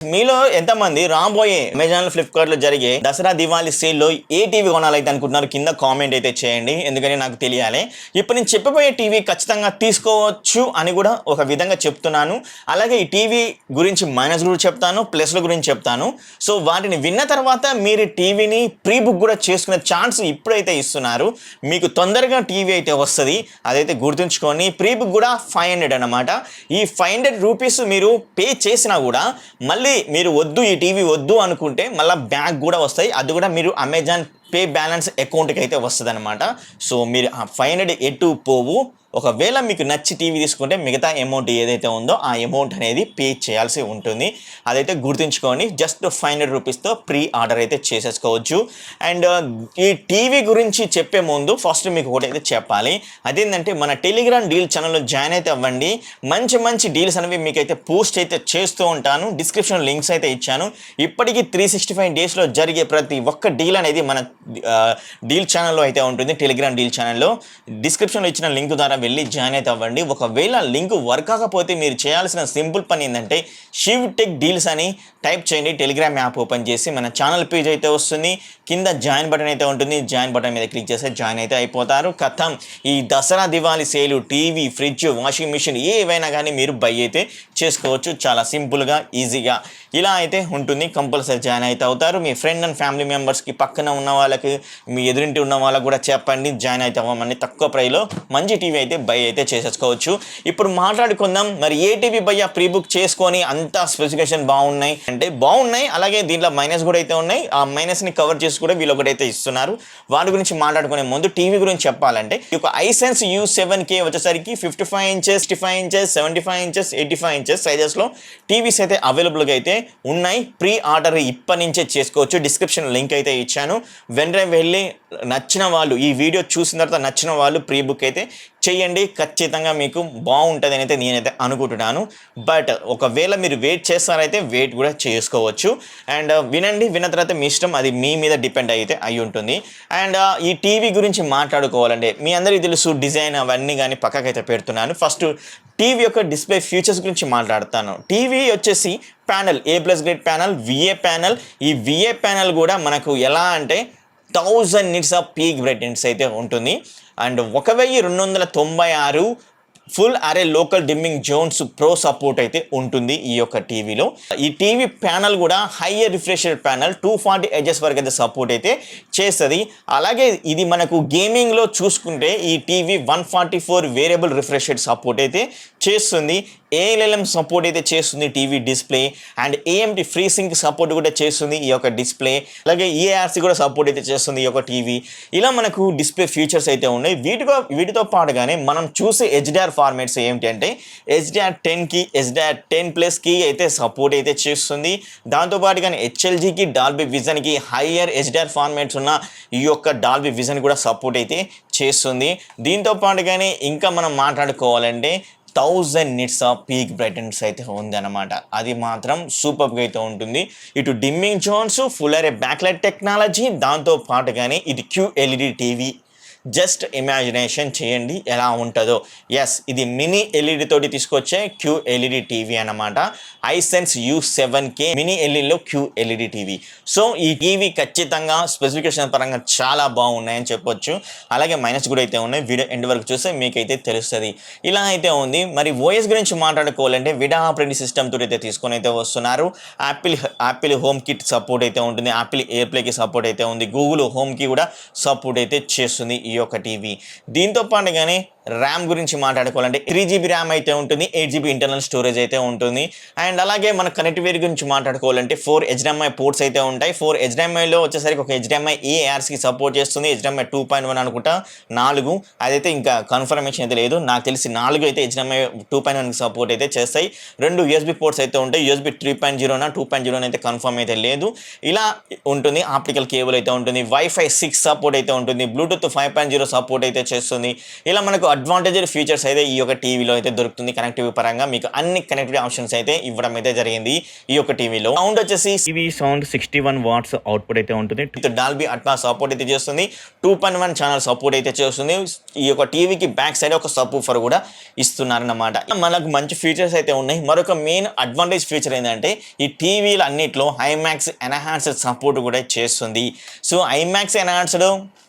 మీలో ఎంతమంది రాబోయే అమెజాన్ ఫ్లిప్కార్ట్ లో జరిగే దసరా దివాళీ సేల్లో ఏ టీవీ కొనాలైతే అనుకుంటున్నారు కింద కామెంట్ అయితే చేయండి, ఎందుకని నాకు తెలియాలి. ఇప్పుడు నేను చెప్పబోయే టీవీ ఖచ్చితంగా తీసుకోవచ్చు అని కూడా ఒక విధంగా చెప్తున్నాను. అలాగే ఈ టీవీ గురించి మైనస్ కూడా చెప్తాను, ప్లస్ల గురించి చెప్తాను. సో వాటిని విన్న తర్వాత మీరు టీవీని ప్రీ బుక్ కూడా చేసుకునే ఛాన్స్ ఇప్పుడైతే ఇస్తున్నారు. మీకు తొందరగా టీవీ అయితే వస్తుంది, అదైతే గుర్తుంచుకొని. ప్రీ బుక్ కూడా 500 అన్నమాట. ఈ 500 రూపీస్ మీరు పే చేసినా కూడా మళ్ళీ మీరు వద్దు, ఈ టీవీ వద్దు అనుకుంటే మళ్ళీ బ్యాగ్ కూడా వస్తాయి. అది కూడా మీరు అమెజాన్ పే బ్యాలెన్స్ అకౌంట్కి అయితే వస్తుంది అనమాట. సో మీరు ఆ 500 ఎటు పోవు. ఒకవేళ మీకు నచ్చి టీవీ తీసుకుంటే మిగతా అమౌంట్ ఏదైతే ఉందో ఆ అమౌంట్ అనేది పే చేయాల్సి ఉంటుంది. అదైతే గుర్తుంచుకోండి. జస్ట్ 500 రూపీస్తో ప్రీ ఆర్డర్ అయితే చేసేసుకోవచ్చు. అండ్ ఈ టీవీ గురించి చెప్పే ముందు ఫస్ట్ మీకు ఒకటి అయితే చెప్పాలి. అదేంటంటే మన టెలిగ్రామ్ డీల్ ఛానల్లో జాయిన్ అయితే అవ్వండి. మంచి మంచి డీల్స్ అనేవి మీకైతే పోస్ట్ అయితే చేస్తూ ఉంటాను. డిస్క్రిప్షన్ లింక్స్ అయితే ఇచ్చాను. ఇప్పటికీ 365 డేస్లో జరిగే ప్రతి ఒక్క డీల్ అనేది మన డీల్ ఛానల్లో అయితే ఉంటుంది. టెలిగ్రామ్ డీల్ ఛానల్లో డిస్క్రిప్షన్లో ఇచ్చిన లింక్ ద్వారా వెళ్ళి జాయిన్ అయితే అవ్వండి. ఒకవేళ లింక్ వర్క్ కాకపోతే మీరు చేయాల్సిన సింపుల్ పని ఏంటంటే షివ్టెక్ డీల్స్ అని టైప్ చేయండి. టెలిగ్రామ్ యాప్ ఓపెన్ చేసి మన ఛానల్ పేజ్ అయితే వస్తుంది. కింద జాయిన్ బటన్ అయితే ఉంటుంది. జాయిన్ బటన్ మీద క్లిక్ చేస్తే జాయిన్ అయితే అయిపోతారు. కథం ఈ దసరా దివాళీ సేలు టీవీ, ఫ్రిడ్జ్, వాషింగ్ మిషన్ ఏవైనా కానీ మీరు బై అయితే చేసుకోవచ్చు. చాలా సింపుల్గా, ఈజీగా ఇలా అయితే ఉంటుంది. కంపల్సరీ జాయిన్ అయితే అవుతారు. మీ ఫ్రెండ్ అండ్ ఫ్యామిలీ మెంబర్స్కి, పక్కన ఉన్న వాళ్ళకి, మీ ఎదురింటి ఉన్న వాళ్ళకి కూడా చెప్పండి జాయిన్ అయితే అవ్వమని. తక్కువ ప్రైస్లో మంచి టీవీ అయితే బై అయితే చేసేసుకోవచ్చు. ఇప్పుడు మాట్లాడుకుందాం, మరి ఏ టీవీ బై ప్రీ బుక్ చేసుకొని అంతా స్పెసిఫికేషన్ బాగున్నాయి అంటే బాగున్నాయి, అలాగే దీంట్లో మైనస్ కూడా అయితే ఉన్నాయి. ఆ మైనస్ని కవర్ చేసి కూడా వీళ్ళు ఒకటైతే ఇస్తున్నారు. వాటి గురించి మాట్లాడుకునే ముందు టీవీ గురించి చెప్పాలంటే ఈ యొక్క Hisense U7K వచ్చేసరికి 55 ఇంచెస్, 65 ఇంచెస్, 75 ఇంచెస్, 85 ఇంచెస్ సైజెస్లో టీవీస్ అయితే అవైలబుల్గా అయితే ఉన్నాయి. ప్రీ ఆర్డర్ ఇప్పటి నుంచే చేసుకోవచ్చు. డిస్క్రిప్షన్ లింక్ అయితే ఇచ్చాను. వెంటనే వెళ్ళి నచ్చిన వాళ్ళు, ఈ వీడియో చూసిన తర్వాత నచ్చిన వాళ్ళు ప్రీ బుక్ అయితే చేయండి. ఖచ్చితంగా మీకు బాగుంటుంది అని అయితే నేనైతే అనుకుంటున్నాను. బట్ ఒకవేళ మీరు వెయిట్ చేస్తారైతే వెయిట్ కూడా చేసుకోవచ్చు. అండ్ వినండి, విన్న తర్వాత మీ ఇష్టం, అది మీ మీద డిపెండ్ అయితే అయి ఉంటుంది. అండ్ ఈ టీవీ గురించి మాట్లాడుకోవాలంటే మీ అందరికీ తెలుసు, డిజైన్ అవన్నీ కానీ పక్కకైతే పెడుతున్నాను. ఫస్ట్ టీవీ యొక్క డిస్ప్లే ఫీచర్స్ గురించి మాట్లాడతాను. టీవీ వచ్చేసి panel A+ grade panel, VA panel. ఈ VA ప్యానల్ కూడా మనకు ఎలా అంటే 1000 నిట్స్ ఆఫ్ పీక్ బ్రైట్నెస్ అయితే ఉంటుంది. అండ్ 1296 ఫుల్ అరే local dimming Jones pro support అయితే ఉంటుంది ఈ యొక్క టీవీలో. ఈ టీవీ ప్యానల్ కూడా hire refresh rate panel 240 Hz వరకు అయితే సపోర్ట్ అయితే చేస్తుంది. అలాగే ఇది మనకు గేమింగ్లో చూసుకుంటే ఈ TV 144 variable refresh rate support అయితే చేస్తుంది. ALLM సపోర్ట్ అయితే చేస్తుంది TV display. And AMD free sync support కూడా చేస్తుంది ఈ యొక్క డిస్ప్లే. అలాగే EARC కూడా సపోర్ట్ అయితే చేస్తుంది ఈ యొక్క టీవీ. ఇలా మనకు డిస్ప్లే ఫీచర్స్ అయితే ఉన్నాయి. వీటితో పాటుగానే మనం చూసే HDR ఫార్మాట్స్ ఏమిటి అంటే HDR10కి, HDR10+కి అయితే సపోర్ట్ అయితే చేస్తుంది. దాంతోపాటుగానే HLGకి, డాల్బీ విజన్కి, హయ్యర్ HDR ఫార్మాట్స్ ఉన్న ఈ యొక్క డాల్బీ విజన్ కూడా సపోర్ట్ అయితే చేస్తుంది. దీంతో పాటుగానే ఇంకా మనం మాట్లాడుకోవాలంటే 1000 నిట్స్ ఆఫ్ పీక్ బ్రైట్నెస్ అయితే ఉంది అనమాట. అది మాత్రం సూపర్గా అయితే ఉంటుంది. ఇటు డిమ్మింగ్ జోన్స్, ఫుల్ అరే బ్యాక్లైట్ టెక్నాలజీ, దాంతో పాటుగానే ఇది QLED టీవీ. జస్ట్ ఇమాజినేషన్ చేయండి ఎలా ఉంటుందో. ఎస్, ఇది మినీ ఎల్ఈడి తోటి తీసుకొచ్చే QLED టీవీ అన్నమాట. Hisense U7K మినీ ఎల్ఈడిలో QLED టీవీ. సో ఈ టీవీ ఖచ్చితంగా స్పెసిఫికేషన్ పరంగా చాలా బాగున్నాయని చెప్పొచ్చు. అలాగే మైనస్ కూడా అయితే ఉన్నాయి. వీడియో ఎండ్ వరకు చూస్తే మీకైతే తెలుస్తుంది. ఇలా అయితే ఉంది. మరి ఓఎస్ గురించి మాట్లాడుకోవాలంటే విడా ఆపరేటింగ్ సిస్టమ్ తోటి అయితే తీసుకొని అయితే వస్తున్నారు. యాపిల్ హోమ్ కిట్ సపోర్ట్ అయితే ఉంటుంది. యాపిల్ ఎయిర్ప్లేకి సపోర్ట్ అయితే ఉంది. గూగుల్ హోమ్కి కూడా సపోర్ట్ అయితే చేస్తుంది ఈ యొక్క టీవీ. దీంతో పాటుగానే ర్యామ్ గురించి మాట్లాడుకోవాలంటే 3GB ర్యామ్ అయితే ఉంటుంది. 8GB ఇంటర్నల్ స్టోరేజ్ అయితే ఉంటుంది. అండ్ అలాగే మన కనెక్టివిటీ గురించి మాట్లాడుకోవాలంటే 4 HDMI పోర్ట్స్ అయితే ఉంటాయి. 4 HDMIలో వచ్చేసరికి ఒక HDMI ARCకి సపోర్ట్ చేస్తుంది. HDMI 2.1 అనుకుంటా 4, అదైతే ఇంకా కన్ఫర్మేషన్ అయితే లేదు. నాకు తెలిసి 4 అయితే HDMI 2.1కి సపోర్ట్ అయితే చేస్తాయి. 2 USB పోర్ట్స్ అయితే ఉంటాయి. USB 3.0 2.0 అయితే కన్ఫర్మ్ అయితే లేదు. ఇలా ఉంటుంది. ఆప్టికల్ కేబుల్ అయితే ఉంటుంది. Wi-Fi 6 సపోర్ట్ అయితే ఉంటుంది. బ్లూటూత్ 5.0 సపోర్ట్ అయితే చేస్తుంది. ఇలా మనకు అడ్వాంటేజ్ ఫీచర్స్ అయితే ఈ యొక్క టీవీలో అయితే దొరుకుతుంది. కనెక్టివిటీ పరంగా మీకు అన్ని కనెక్టివిటీ ఆప్షన్స్ అయితే ఇవ్వడం అయితే జరిగింది ఈ యొక్క టీవీలో. సౌండ్ వచ్చేసి టీవీ సౌండ్ 61 వాట్స్ అవుట్పుట్ అయితే ఉంటుంది. డాల్బీ అట్మాస్ సపోర్ట్ అయితే చేస్తుంది. 2.1 ఛానల్ సపోర్ట్ అయితే చేస్తుంది. ఈ యొక్క టీవీకి బ్యాక్ సైడ్ ఒక సబ్ వూఫర్ కూడా ఇస్తున్నారన్నమాట. మనకు మంచి ఫీచర్స్ అయితే ఉన్నాయి. మరొక మెయిన్ అడ్వాంటేజ్ ఫీచర్ ఏంటంటే ఈ టీవీలు అన్నిట్లో ఐమాక్స్ ఎన్హాన్స్డ్ సపోర్ట్ కూడా చేస్తుంది. So IMAX enhanced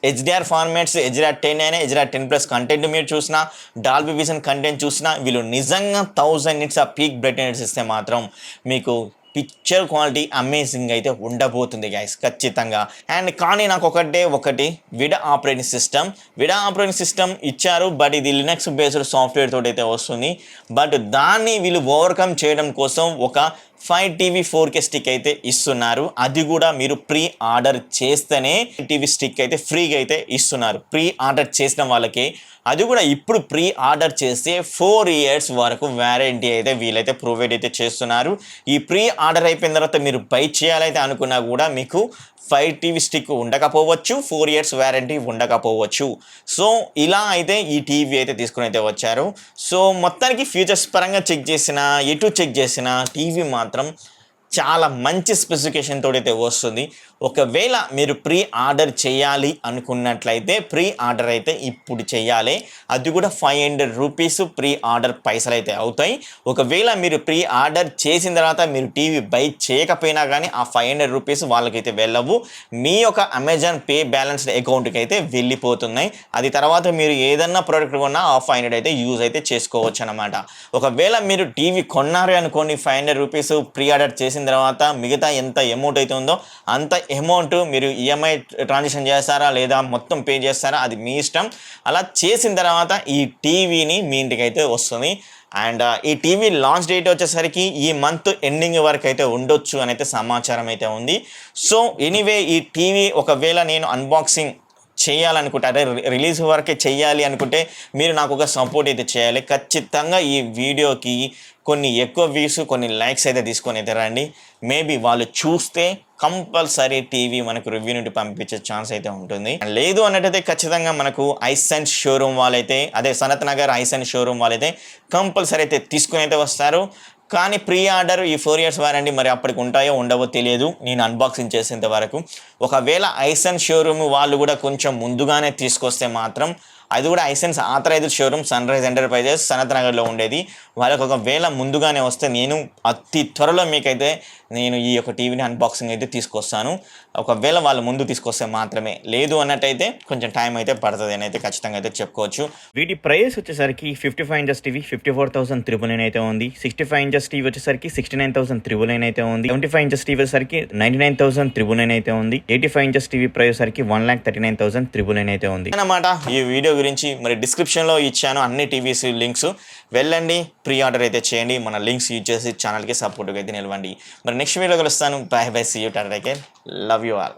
HDR formats HDR 10 అయినా హెచ్డిఆర్ 10+ కంటెంట్ మీరు చూసినా, డాల్బీ విజన్ కంటెంట్ చూసినా, వీళ్ళు నిజంగా 1000 నిట్స్ ఆ పీక్ బ్రైట్నెస్ ఇస్తే మాత్రం మీకు పిక్చర్ క్వాలిటీ అమేజింగ్ అయితే ఉండబోతుంది గైస్ ఖచ్చితంగా. అండ్ కానీ నాకు ఒకటి విడా ఆపరేటింగ్ సిస్టమ్ ఇచ్చారు. బట్ ఇది లినక్స్ బేస్డ్ సాఫ్ట్వేర్ తోటి అయితే వస్తుంది. బట్ దాన్ని వీళ్ళు ఓవర్కమ్ చేయడం కోసం ఒక 5 టీవీ 4K స్టిక్ అయితే ఇస్తున్నారు. అది కూడా మీరు ప్రీ ఆర్డర్ చేస్తేనే టీవీ స్టిక్ అయితే ఫ్రీగా అయితే ఇస్తున్నారు. ప్రీ ఆర్డర్ చేసిన వాళ్ళకి అది కూడా ఇప్పుడు ప్రీ ఆర్డర్ చేస్తే 4 years వరకు వారంటీ అయితే వీలైతే ప్రొవైడ్ అయితే చేస్తున్నారు. ఈ ప్రీ ఆర్డర్ అయిపోయిన తర్వాత మీరు బై చేయాలైతే అనుకున్నా కూడా మీకు 5 టీవీ స్టిక్ ఉండకపోవచ్చు, 4 years వారంటీ ఉండకపోవచ్చు. సో ఇలా అయితే ఈ టీవీ అయితే తీసుకుని అయితే వచ్చారు. సో మొత్తానికి ఫీచర్స్ పరంగా చెక్ చేసిన టీవీ మాత్రం చాలా మంచి స్పెసిఫికేషన్ తోడైతే వస్తుంది. ఒకవేళ మీరు ప్రీ ఆర్డర్ చేయాలి అనుకున్నట్లయితే ప్రీ ఆర్డర్ అయితే ఇప్పుడు చేయాలి. అది కూడా 500 రూపీస్ ప్రీ ఆర్డర్ పైసలు అయితే అవుతాయి. ఒకవేళ మీరు ప్రీ ఆర్డర్ చేసిన తర్వాత మీరు టీవీ బై చేయకపోయినా కానీ ఆ 500 రూపీస్ వాళ్ళకైతే వెళ్ళవు. మీ యొక్క అమెజాన్ పే బ్యాలెన్స్డ్ అకౌంట్కి అయితే వెళ్ళిపోతున్నాయి. అది తర్వాత మీరు ఏదన్నా ప్రోడక్ట్ కొన్నా ఆ 500 అయితే యూజ్ అయితే చేసుకోవచ్చు అనమాట. ఒకవేళ మీరు టీవీ కొన్నారే అనుకోండి, 500 రూపీస్ ప్రీ ఆర్డర్ చేసిన తర్వాత మిగతా ఎంత అమౌంట్ అయితే ఉందో అంత అమౌంట్ మీరు ఈఎంఐ ట్రాన్సాక్షన్ చేస్తారా లేదా మొత్తం పే చేస్తారా అది మీ ఇష్టం. అలా చేసిన తర్వాత ఈ టీవీని మీ ఇంటికి అయితే వస్తుంది. అండ్ ఈ టీవీ లాంచ్ డేట్ వచ్చేసరికి ఈ మంత్ ఎండింగ్ వరకు అయితే ఉండొచ్చు అని అయితే సమాచారం అయితే ఉంది. సో ఎనీవే ఈ టీవీ ఒకవేళ నేను అన్బాక్సింగ్ చేయాలనుకుంటే అదే రిలీజ్ వరకే చేయాలి అనుకుంటే మీరు నాకు ఒక సపోర్ట్ అయితే చేయాలి. ఖచ్చితంగా ఈ వీడియోకి కొన్ని ఎక్కువ వ్యూస్ కొన్ని లైక్స్ అయితే తీసుకొని అయితే రండి. మేబీ వాళ్ళు చూస్తే కంపల్సరీ టీవీ మనకు రివ్యూ నుండి పంపించే ఛాన్స్ అయితే ఉంటుంది. లేదు అన్నట్టయితే ఖచ్చితంగా మనకు హైసెన్స్ షోరూమ్ వాళ్ళైతే అదే సనత్ నగర్ హైసెన్స్ షోరూమ్ వాళ్ళైతే కంపల్సరీ అయితే తీసుకుని అయితే వస్తారు. కానీ ప్రీ ఆర్డర్ ఈ 4 years వారంటీ మరి అప్పటికి ఉంటాయో ఉండవో తెలియదు నేను అన్బాక్సింగ్ చేసేంత వరకు. ఒకవేళ హైసెన్స్ షోరూమ్ వాళ్ళు కూడా కొంచెం ముందుగానే తీసుకొస్తే మాత్రం అది కూడా Hisense authorized showroom sunrise enterprises Sanath నగర్లో ఉండేది. వాళ్ళకి ఒకవేళ ముందుగానే వస్తే నేను అతి త్వరలో మీకైతే నేను ఈ యొక్క టీవీని అన్బాక్సింగ్ అయితే తీసుకొస్తాను. ఒకవేళ వాళ్ళు ముందు తీసుకొస్తే మాత్రమే, లేదు అన్నట్టయితే కొంచెం టైం అయితే పడుతుంది అని అయితే ఖచ్చితంగా అయితే చెప్పుకోవచ్చు. వీటి ప్రైస్ వచ్చేసరికి 55 inches టీవీ 54,399 అయితే ఉంది. 65 inches టీవీ వచ్చేసరికి 69,399 అయితే ఉంది. 75 inches టీవీ వచ్చేసరికి 99,399 అయితే ఉంది. 85 inches టీవీ ప్రైస్ వచ్చేసరికి 1,39,399 అయితే ఉంది అన్నమాట. ఈ వీడియో గురించి మరి డిస్క్రిప్షన్లో ఇచ్చాను అన్ని టీవీస్ లింక్స్, వెళ్ళండి ప్రీ ఆర్డర్ అయితే చేయండి. మన లింక్స్ యూజ్ చేసి ఛానల్కి సపోర్ట్గా అయితే నిలవండి. మరి నెక్స్ట్ వీడియో కలుస్తాను. Bye bye, see you, tata, take care, love you all.